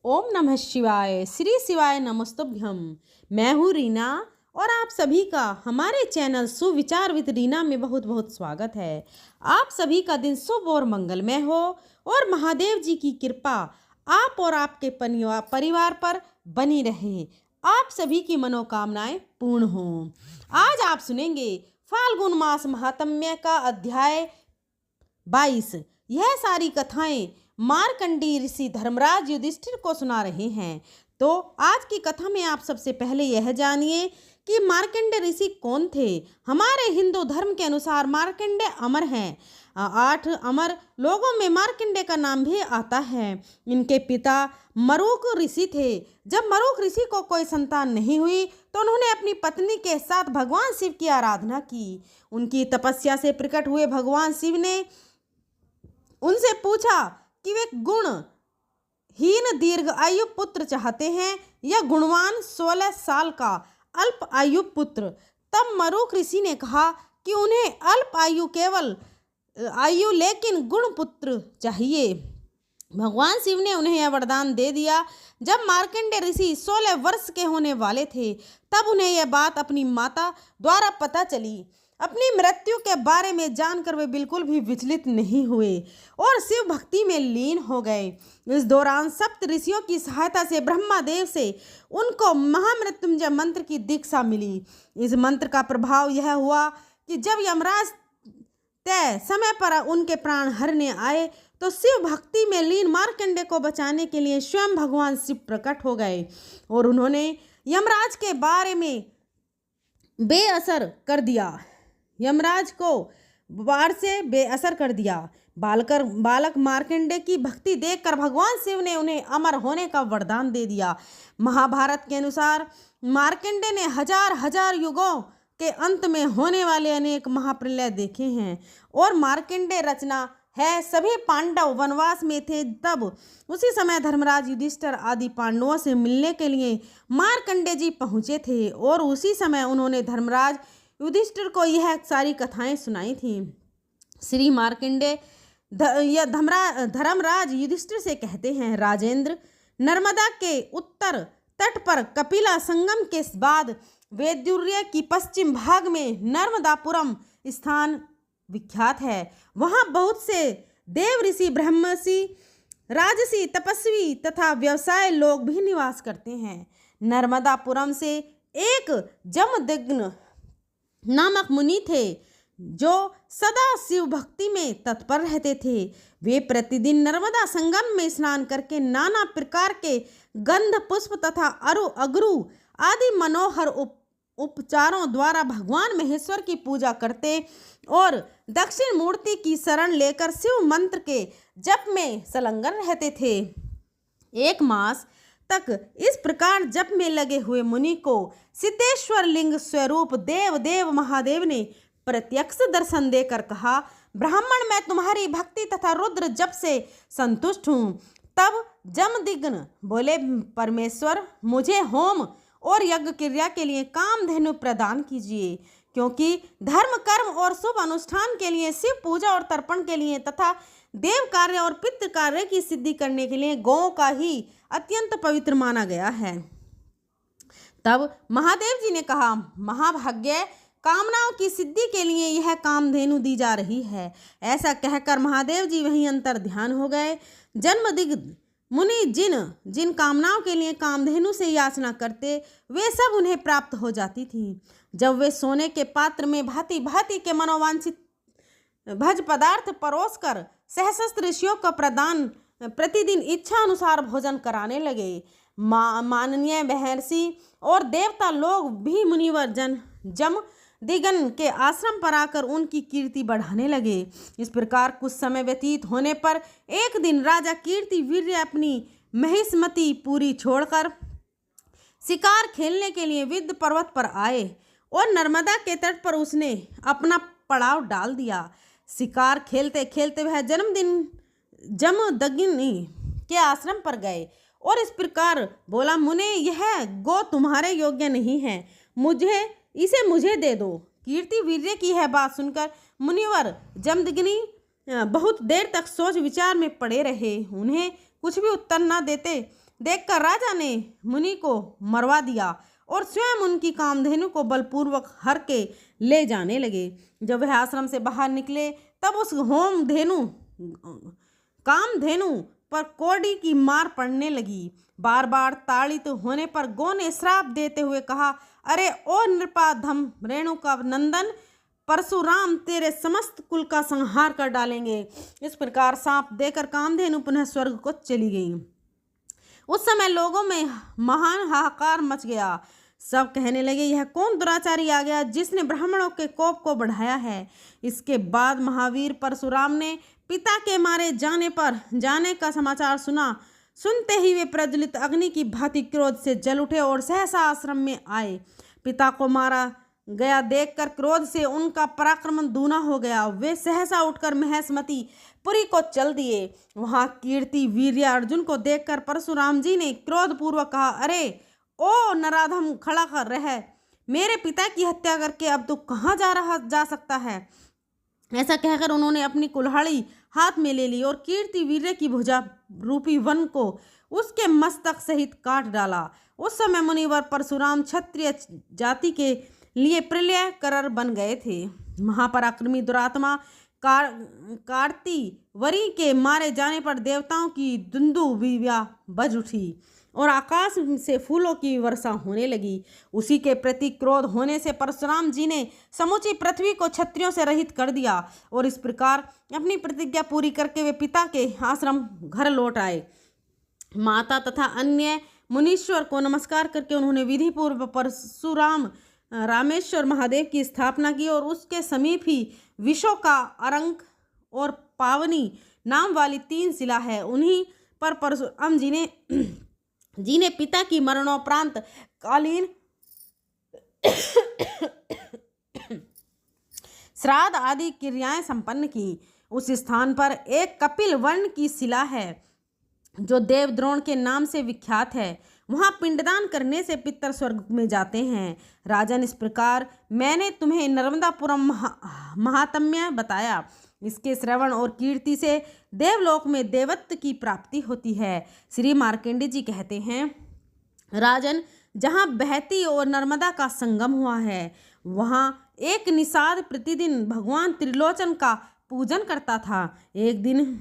ओम नमः शिवाय। श्री शिवाय नमस्तुभ्यम। मैं हूँ रीना और आप सभी का हमारे चैनल सुविचार विद रीना में बहुत बहुत स्वागत है। आप सभी का दिन शुभ और मंगलमय हो और महादेव जी की कृपा आप और आपके परिवार पर बनी रहे। आप सभी की मनोकामनाएं पूर्ण हों। आज आप सुनेंगे फाल्गुन मास महात्म्य का अध्याय 22। यह सारी कथाएं मार्कंडेय ऋषि धर्मराज युधिष्ठिर को सुना रहे हैं। तो आज की कथा में आप सबसे पहले यह जानिए कि मार्कंडेय ऋषि कौन थे। हमारे हिंदू धर्म के अनुसार मार्कंडेय अमर हैं। 8 अमर लोगों में मार्कंडेय का नाम भी आता है। इनके पिता मरुक ऋषि थे। जब मरुक ऋषि को कोई संतान नहीं हुई तो उन्होंने अपनी पत्नी के साथ भगवान शिव की आराधना की। उनकी तपस्या से प्रकट हुए भगवान शिव ने उनसे पूछा कि वे गुणहीन दीर्घ आयु पुत्र चाहते हैं या गुणवान 16 साल का अल्प आयु पुत्र। तब मरुक ऋषि ने कहा कि उन्हें अल्प आयु केवल आयु लेकिन गुण पुत्र चाहिए। भगवान शिव ने उन्हें यह वरदान दे दिया। जब मार्कंडेय ऋषि 16 वर्ष के होने वाले थे तब उन्हें यह बात अपनी माता द्वारा पता चली। अपनी मृत्यु के बारे में जानकर वे बिल्कुल भी विचलित नहीं हुए और शिव भक्ति में लीन हो गए। इस दौरान सप्त ऋषियों की सहायता से ब्रह्मादेव से उनको महामृत्युंजय मंत्र की दीक्षा मिली। इस मंत्र का प्रभाव यह हुआ कि जब यमराज तय समय पर उनके प्राण हरने आए तो शिव भक्ति में लीन मार्कंडेय को बचाने के लिए स्वयं भगवान शिव प्रकट हो गए और उन्होंने यमराज के बारे में बेअसर कर दिया। यमराज को बाढ़ से बेअसर कर दिया। बालक मार्कंडेय की भक्ति देखकर भगवान शिव ने उन्हें अमर होने का वरदान दे दिया। महाभारत के अनुसार मार्कंडेय ने हजार युगों के अंत में होने वाले अनेक महाप्रलय देखे हैं और मार्कंडेय रचना है। सभी पांडव वनवास में थे। तब उसी समय धर्मराज युधिष्ठिर आदि पांडवों से मिलने के लिए मार्कंडेय जी पहुँचे थे और उसी समय उन्होंने धर्मराज युधिष्ठिर को यह सारी कथाएं सुनाई थी। श्री मार्कंडेय धर्मराज युधिष्ठिर से कहते हैं, राजेंद्र, नर्मदा के उत्तर तट पर कपिला संगम के बाद वैदुर्य की पश्चिम भाग में नर्मदापुरम स्थान विख्यात है। वहाँ बहुत से देव ऋषि, ब्रह्मर्षि, राजसी, तपस्वी तथा व्यवसाय लोग भी निवास करते हैं। नर्मदापुरम से एक जमदग्नि नामक मुनि थे जो सदा शिव भक्ति में तत्पर रहते थे। वे प्रतिदिन नर्मदा संगम में स्नान करके नाना प्रकार के गंध, पुष्प तथा अगरू आदि मनोहर उपचारों द्वारा भगवान महेश्वर की पूजा करते और दक्षिण मूर्ति की शरण लेकर शिव मंत्र के जप में संलग्न रहते थे। 1 मास तक इस प्रकार जप में लगे हुए मुनि को सिद्धेश्वर लिंग स्वरूप देव महादेव ने प्रत्यक्ष दर्शन देकर कहा, ब्राह्मण, मैं तुम्हारी भक्ति तथा रुद्र जप से संतुष्ट हूँ। तब जमदग्नि बोले, परमेश्वर, मुझे होम और यज्ञ क्रिया के लिए कामधेनु प्रदान कीजिए, क्योंकि धर्म, कर्म और शुभ अनुष्ठान के लिए, शिव पूजा और तर्पण के लिए तथा देव कार्य और पितृ कार्य की सिद्धि करने के लिए गौ का ही अत्यंत पवित्र माना गया है। तब महादेव जी ने कहा, महाभाग्य, कामनाओं की सिद्धि के लिए यह कामधेनु दी जा रही है। ऐसा कहकर महादेव जी वहीं अंतर ध्यान हो गए। जन्मदिग्ध मुनि जिन कामनाओं के लिए कामधेनु से याचना करते वे सब उन्हें प्राप्त हो जाती थी। जब वे सोने के पात्र में भांति भांति के मनोवांछित भज पदार्थ परोसकर सहस्त्र ऋषियों को प्रतिदिन इच्छा अनुसार भोजन कराने लगे। माननीय महर्षि और देवता लोग भी मुनिवर जमदग्नि के आश्रम पर आकर उनकी कीर्ति बढ़ाने लगे। इस प्रकार कुछ समय व्यतीत होने पर एक दिन राजा कीर्तिवीर्य अपनी महिष्मती पुरी छोड़कर शिकार खेलने के लिए विंध्य पर्वत पर आए और नर्मदा के तट पर उसने अपना पड़ाव डाल दिया। शिकार खेलते खेलते वह जमदग्नि के आश्रम पर गए और इस प्रकार बोला, मुने, यह गो तुम्हारे योग्य नहीं है, मुझे दे दो। कीर्तिवीर्य की यह बात सुनकर मुनिवर जमदग्नि बहुत देर तक सोच विचार में पड़े रहे। उन्हें कुछ भी उत्तर न देखकर राजा ने मुनि को मरवा दिया और स्वयं उनकी कामधेनु को बलपूर्वक हर के ले जाने लगे। जब वह आश्रम से बाहर निकले तब उस कामधेनु पर कौड़ी की मार पड़ने लगी। बार बार ताड़ित होने पर गौ ने श्राप देते हुए कहा, अरे ओ नृपाधम रेणुका नंदन, परशुराम तेरे समस्त कुल का संहार कर डालेंगे। इस प्रकार सांप देकर कामधेनु पुनः स्वर्ग को चली गई। उस समय लोगों में महान हाहाकार मच गया। सब कहने लगे, यह कौन दुराचारी आ गया जिसने ब्राह्मणों के कोप को बढ़ाया है। इसके बाद महावीर परशुराम ने पिता के मारे जाने का समाचार सुना। सुनते ही वे प्रज्वलित अग्नि की भांति क्रोध से जल उठे और सहसा आश्रम में आए। पिता को मारा गया देखकर क्रोध से उनका पराक्रम दूना हो गया। वे सहसा उठकर महेशमती पुरी को चल दिए। वहां कीर्ति वीर्य अर्जुन को देखकर परशुराम जी ने क्रोधपूर्वक कहा, अरे ओ नराधम, खड़ा कर रह, मेरे पिता की हत्या करके अब तू कहाँ जा सकता है। ऐसा कहकर उन्होंने अपनी कुल्हाड़ी हाथ में ले ली और कीर्ति वीर्य की भुजा रूपी वन को उसके मस्तक सहित काट डाला। उस समय मुनिवर परशुराम क्षत्रिय जाति के लिए प्रलय करर बन गए थे। महापराक्रमी दुरात्मा कार्ति वरी के मारे जाने पर देवताओं की दुंदुभिया बज उठी और आकाश से फूलों की वर्षा होने लगी। उसी के प्रति क्रोध होने से परशुराम जी ने समूची पृथ्वी को क्षत्रियों से रहित कर दिया और इस प्रकार अपनी प्रतिज्ञा पूरी करके वे पिता के आश्रम घर लौट आए। माता तथा अन्य मुनीश्वर को नमस्कार करके उन्होंने विधि पूर्व परशुराम रामेश्वर महादेव की स्थापना की और उसके समीप ही विशो का अरंक और पावनी नाम वाली 3 शिला है। उन्हीं पर परशुराम जी ने पिता की मरणोपरांत कालीन श्राद्ध आदि क्रियाएं संपन्न की। उस स्थान पर एक कपिल वर्ण की शिला है जो देवद्रोण के नाम से विख्यात है। वहां पिंडदान करने से पितर स्वर्ग में जाते हैं। राजन, इस प्रकार मैंने तुम्हें नर्मदापुरम महात्म्य बताया। इसके श्रवण और कीर्ति से देवलोक में देवत्व की प्राप्ति होती है। श्री मार्कंडेय जी कहते हैं, राजन, जहाँ बहती और नर्मदा का संगम हुआ है वहाँ एक निषाद प्रतिदिन भगवान त्रिलोचन का पूजन करता था। एक दिन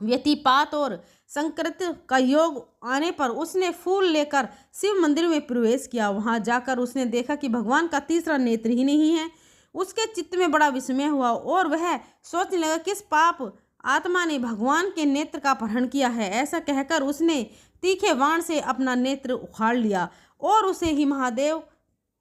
व्यतिपात और संकृत का योग आने पर उसने फूल लेकर शिव मंदिर में प्रवेश किया। वहां जाकर उसने देखा कि भगवान का तीसरा नेत्र ही नहीं है। उसके चित्त में बड़ा विस्मय हुआ और वह सोचने लगा, किस पाप आत्मा ने भगवान के नेत्र का अपहरण किया है। ऐसा कहकर उसने तीखे बाण से अपना नेत्र उखाड़ लिया और उसे ही महादेव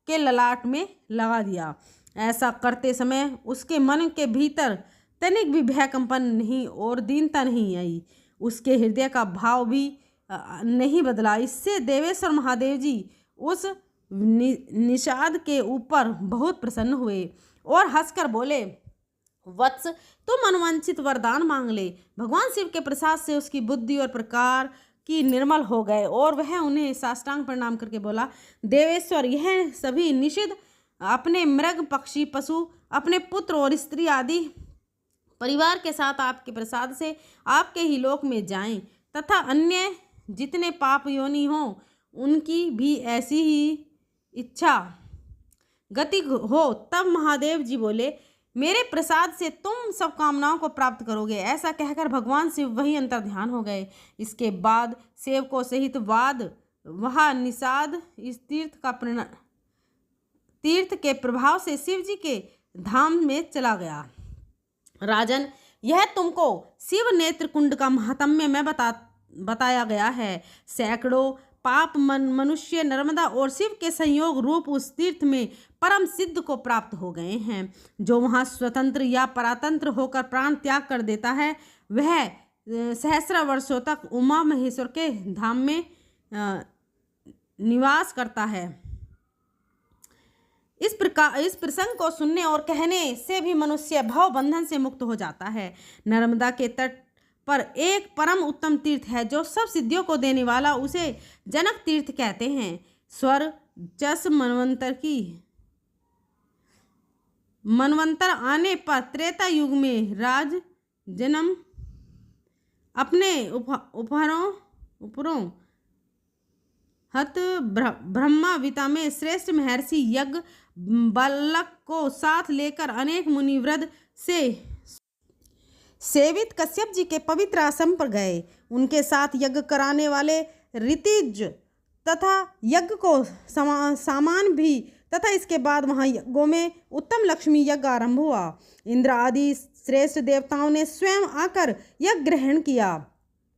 के ललाट में लगा दिया। ऐसा करते समय उसके मन के भीतर तनिक भी भय कंपन नहीं और दीनता नहीं आई। उसके हृदय का भाव भी नहीं बदला। इससे देवेश्वर महादेव जी उस निषाद के ऊपर बहुत प्रसन्न हुए और हंसकर बोले, वत्स, तुम अनुवांछित वरदान मांग ले। भगवान शिव के प्रसाद से उसकी बुद्धि और प्रकार की निर्मल हो गए और वह उन्हें साष्टांग प्रणाम करके बोला, देवेश्वर, यह सभी निषिद्ध अपने मृग पक्षी पशु अपने पुत्र और स्त्री आदि परिवार के साथ आपके प्रसाद से आपके ही लोक में जाएं तथा अन्य जितने पाप योनि हों उनकी भी ऐसी ही इच्छा गति हो। तब महादेव जी बोले, मेरे प्रसाद से तुम सब कामनाओं को प्राप्त करोगे। ऐसा कहकर भगवान शिव वही अंतर्ध्यान हो गए। इसके बाद सेवकों सहित वह निषाद इस तीर्थ के प्रभाव से शिव जी के धाम में चला गया। राजन, यह तुमको शिव नेत्र कुंड का महात्म्य में बताया गया है। सैकड़ों पाप मनुष्य नर्मदा और शिव के संयोग रूप उस तीर्थ में परम सिद्ध को प्राप्त हो गए हैं। जो वहाँ स्वतंत्र या परातंत्र होकर प्राण त्याग कर देता है वह सहस्र वर्षों तक उमा महेश्वर के धाम में निवास करता है। इस प्रसंग को सुनने और कहने से भी मनुष्य भव बंधन से मुक्त हो जाता है। नर्मदा के तट पर एक परम उत्तम तीर्थ है जो सब सिद्धियों को देने वाला, उसे जनक तीर्थ कहते हैं। स्वर जस मनवंतर आने पर त्रेता युग में राज जन्म अपने उपरों हत ब्रह्माविता में श्रेष्ठ महर्षि यज्ञ बालक को साथ लेकर अनेक मुनिवृंद से सेवित कश्यप जी के पवित्र आश्रम पर गए। उनके साथ यज्ञ कराने वाले ऋतिज तथा यज्ञ को सामान भी तथा इसके बाद वहाँ यज्ञों में उत्तम लक्ष्मी यज्ञ आरंभ हुआ। इंद्र आदि श्रेष्ठ देवताओं ने स्वयं आकर यज्ञ ग्रहण किया।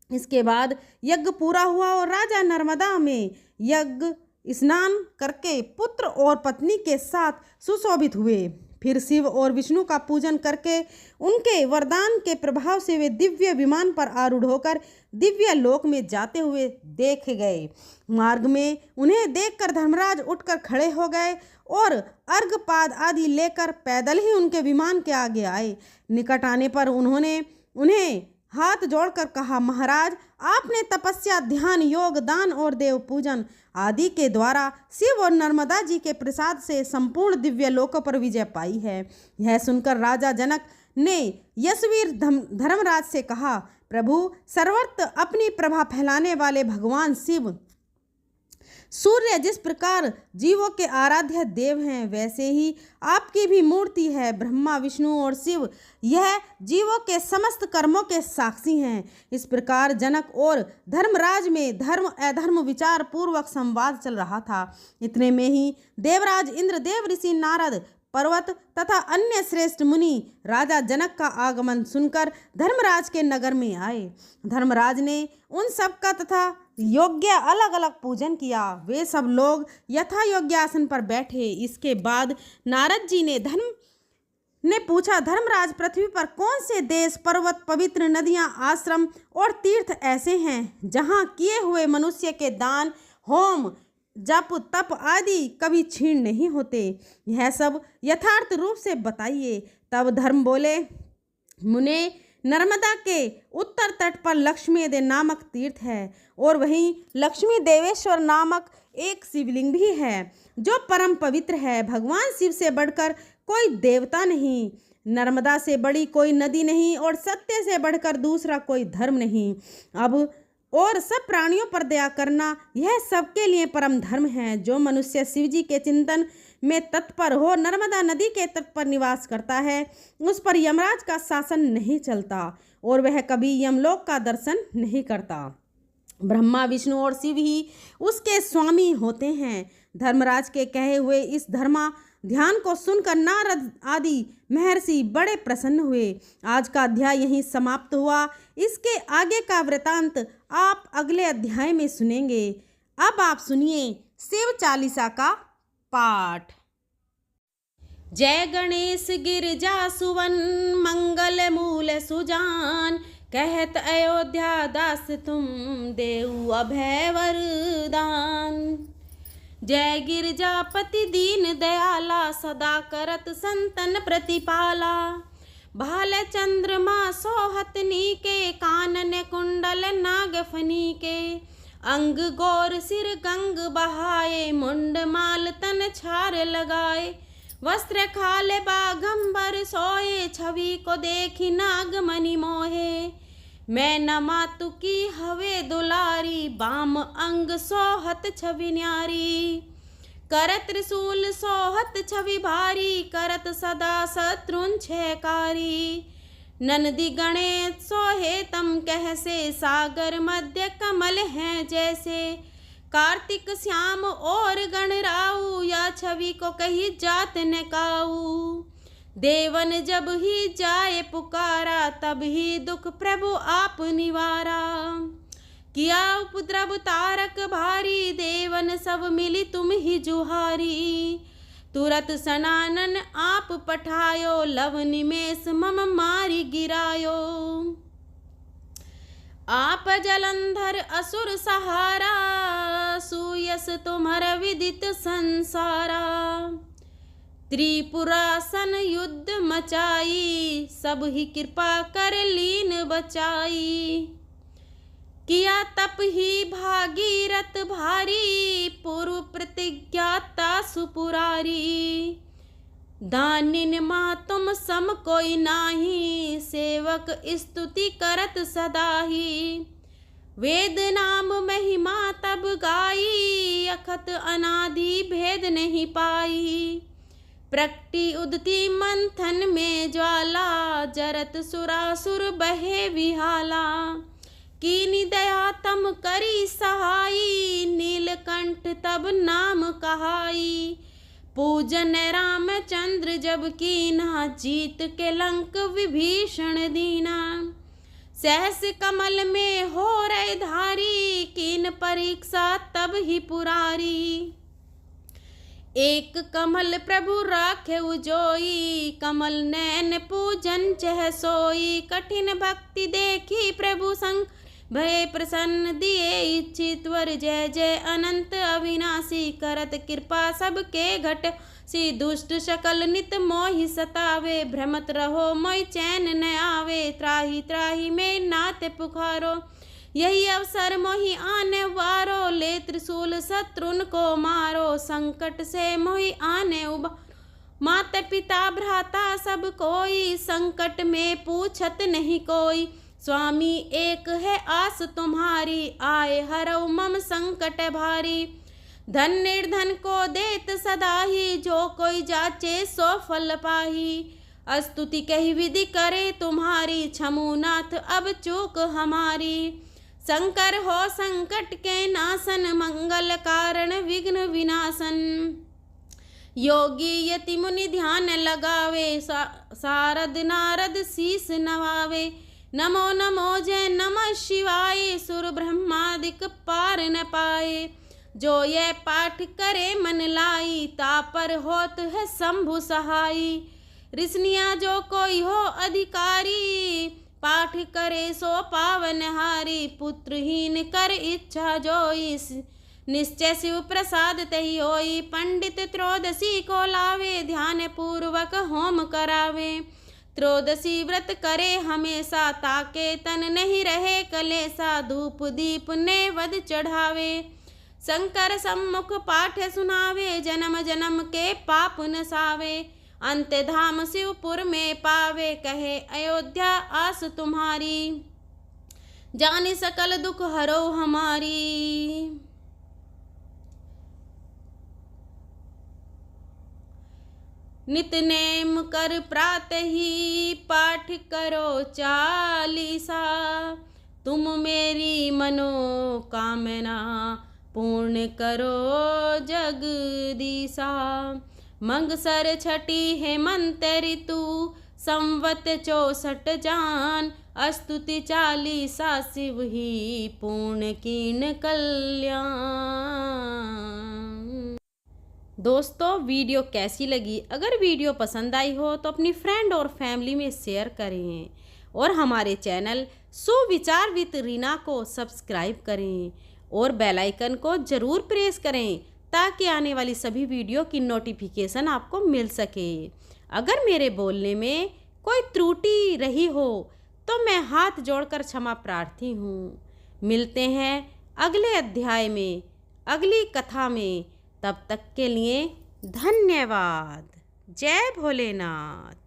इसके बाद यज्ञ पूरा हुआ और राजा नर्मदा में यज्ञ स्नान करके पुत्र और पत्नी के साथ सुशोभित हुए। फिर शिव और विष्णु का पूजन करके उनके वरदान के प्रभाव से वे दिव्य विमान पर आरूढ़ होकर दिव्य लोक में जाते हुए देखे गए। मार्ग में उन्हें देखकर धर्मराज उठकर खड़े हो गए और अर्घपाद आदि लेकर पैदल ही उनके विमान के आगे आए। निकट आने पर उन्होंने उन्हें हाथ जोड़कर कहा, महाराज, आपने तपस्या, ध्यान, योग, दान और देव पूजन आदि के द्वारा शिव और नर्मदा जी के प्रसाद से संपूर्ण दिव्य लोकों पर विजय पाई है। यह सुनकर राजा जनक ने यशवीर धर्मराज से कहा, प्रभु, सर्वत्र अपनी प्रभा फैलाने वाले भगवान शिव सूर्य जिस प्रकार जीवों के आराध्य देव हैं, वैसे ही आपकी भी मूर्ति है। ब्रह्मा, विष्णु और शिव यह जीवों के समस्त कर्मों के साक्षी हैं। इस प्रकार जनक और धर्मराज में धर्म अधर्म विचार पूर्वक संवाद चल रहा था। इतने में ही देवराज इंद्र, देव ऋषि नारद, पर्वत तथा अन्य श्रेष्ठ मुनि राजा जनक का आगमन सुनकर धर्मराज के नगर में आए। धर्मराज ने उन सब का तथा योग्य अलग अलग पूजन किया। वे सब लोग यथा योग्य आसन पर बैठे। इसके बाद नारद जी ने पूछा, धर्मराज, पृथ्वी पर कौन से देश, पर्वत, पवित्र नदियां, आश्रम और तीर्थ ऐसे हैं जहां किए हुए मनुष्य के दान, होम, जप, तप आदि कभी क्षीण नहीं होते? यह सब यथार्थ रूप से बताइए। तब धर्म बोले, मुने, नर्मदा के उत्तर तट पर लक्ष्मीदेव नामक तीर्थ है और वहीं लक्ष्मी देवेश्वर नामक एक शिवलिंग भी है जो परम पवित्र है। भगवान शिव से बढ़कर कोई देवता नहीं, नर्मदा से बड़ी कोई नदी नहीं और सत्य से बढ़कर दूसरा कोई धर्म नहीं। अब और सब प्राणियों पर दया करना, यह सबके लिए परम धर्म है। जो मनुष्य शिव जी के चिंतन में तत्पर हो, नर्मदा नदी के तट पर निवास करता है, उस पर यमराज का शासन नहीं चलता और वह कभी यमलोक का दर्शन नहीं करता। ब्रह्मा, विष्णु और शिव ही उसके स्वामी होते हैं। धर्मराज के कहे हुए इस धर्मा ध्यान को सुनकर नारद आदि महर्षि बड़े प्रसन्न हुए। आज का अध्याय यहीं समाप्त हुआ। इसके आगे का वृतांत आप अगले अध्याय में सुनेंगे। अब आप सुनिए शिव चालीसा का पाठ। जय गणेश गिरिजा सुवन, मंगल मूल सुजान, कहत अयोध्या दास तुम, देऊ अभय वरदान। जय गिरजापति दीन दयाला, सदा करत संतन प्रतिपाला। भाल चंद्रमा सोहतनी के, कानन कुंडल नागफनी के। अंग गौर सिर गंग बहाए, मुंड माल तन छार लगाए। वस्त्र खाले बागंबर सोए, छवि को देखी नागमणि मोहे। मैं न मातु की हवे दुलारी, बाम अंग सोहत छवि न्यारी। करत त्रिशूल सोहत छवि भारी, करत सदा शत्रुन छयकारी। नंदी गणेश सोहे तम कहसे, सागर मध्य कमल हैं जैसे। कार्तिक श्याम और गणराऊ, या छवि को कही जात न काऊ। देवन जब ही जाए पुकारा, तब ही दुख प्रभु आप निवारा। किया उपद्रव तारक भारी, देवन सब मिली तुम ही जुहारी। तुरत सनानन आप पठायो, लव निमेष मम मारी गिरायो। आप जलंधर असुर सहारा, सुयस तुम्हारा विदित संसारा। त्रिपुरासन युद्ध मचाई, सब ही कृपा कर लीन बचाई। किया तप ही भागीरथ भारी, पूर्व प्रतिज्ञाता सुपुरारी। दानिन माँ तुम सम कोई नाही, सेवक स्तुति करत सदा ही। वेद नाम महिमा तब गाई, अखत अनादि भेद नहीं पाई। प्रकटी उदती मंथन में ज्वाला, जरत सुरासुर बहे विहाला। कीनी दया तम करी सहाई, नीलकंठ तब नाम कहाई। पूजन रामचंद्र जब कीना, जीत के लंक विभीषण दीना। सहस कमल में हो रहे धारी, कीन परीक्षा तब ही पुरारी। एक कमल प्रभु राखे उजोई, कमल नैन पूजन चह सोई। कठिन भक्ति देखी प्रभु संग, भय प्रसन्न दिए इच्छित वर। जय जय अनंत अविनाशी, करत कृपा सबके घट। सी दुष्ट शकल नित मोहि सतावे, भ्रमत रहो मोहि चैन न आवे। त्राहि त्राहि में नाते पुकारो, यही अवसर मोहि आने वारो। ले त्रिशूल शत्रुन को मारो, संकट से मोहि आने उबारो। माता पिता भ्राता सब कोई, संकट में पूछत नहीं कोई। स्वामी एक है आस तुम्हारी, आए हरौ मम संकट भारी। धन निर्धन को देत सदा ही, जो कोई जाचे सो फल पाही। स्तुति कही विधि करे तुम्हारी, छमुनाथ अब चूक हमारी। शंकर हो संकट के नाशन, मंगल कारण विघ्न विनाशन। योगी यति मुनि ध्यान लगावे, सारद नारद शीस नवावे। नमो नमो जय नमः शिवाय, सुर ब्रह्मादिक पार न पाए। जो ये पाठ करे मन लाई, तापर होत है शंभु सहाई। ऋषियाँ जो कोई हो अधिकारी, पाठ करे सो पावन हारी। पुत्रहीन कर इच्छा जोई, निश्चय शिव प्रसाद तही होई। पंडित त्रयोदशी को लावे, ध्यान पूर्वक होम करावे। त्रयोदशी व्रत करे हमेशा, ताके तन नहीं रहे कलेसा। धूप दीप नेवद चढ़ावे, शंकर सम्मुख पाठ सुनावे। जन्म जन्म के पाप नसावे, अंत धाम शिवपुर में पावे। कहे अयोध्या आस तुम्हारी, जानि सकल दुख हरो हमारी। नित नेम कर प्रातः ही, पाठ करो चालीसा। तुम मेरी मनोकामना, पूर्ण करो जगदीशा। मंगसर छठी हेमंत ऋतु, संवत 64 जान। स्तुति चालीसा शिव ही, पूर्ण कीन कल्याण। दोस्तों वीडियो कैसी लगी? अगर वीडियो पसंद आई हो तो अपनी फ्रेंड और फैमिली में शेयर करें और हमारे चैनल सुविचार विद रीना को सब्सक्राइब करें और बेल आइकन को ज़रूर प्रेस करें ताकि आने वाली सभी वीडियो की नोटिफिकेशन आपको मिल सके। अगर मेरे बोलने में कोई त्रुटि रही हो तो मैं हाथ जोड़कर क्षमा प्रार्थी हूँ। मिलते हैं अगले अध्याय में, अगली कथा में। तब तक के लिए धन्यवाद। जय भोलेनाथ।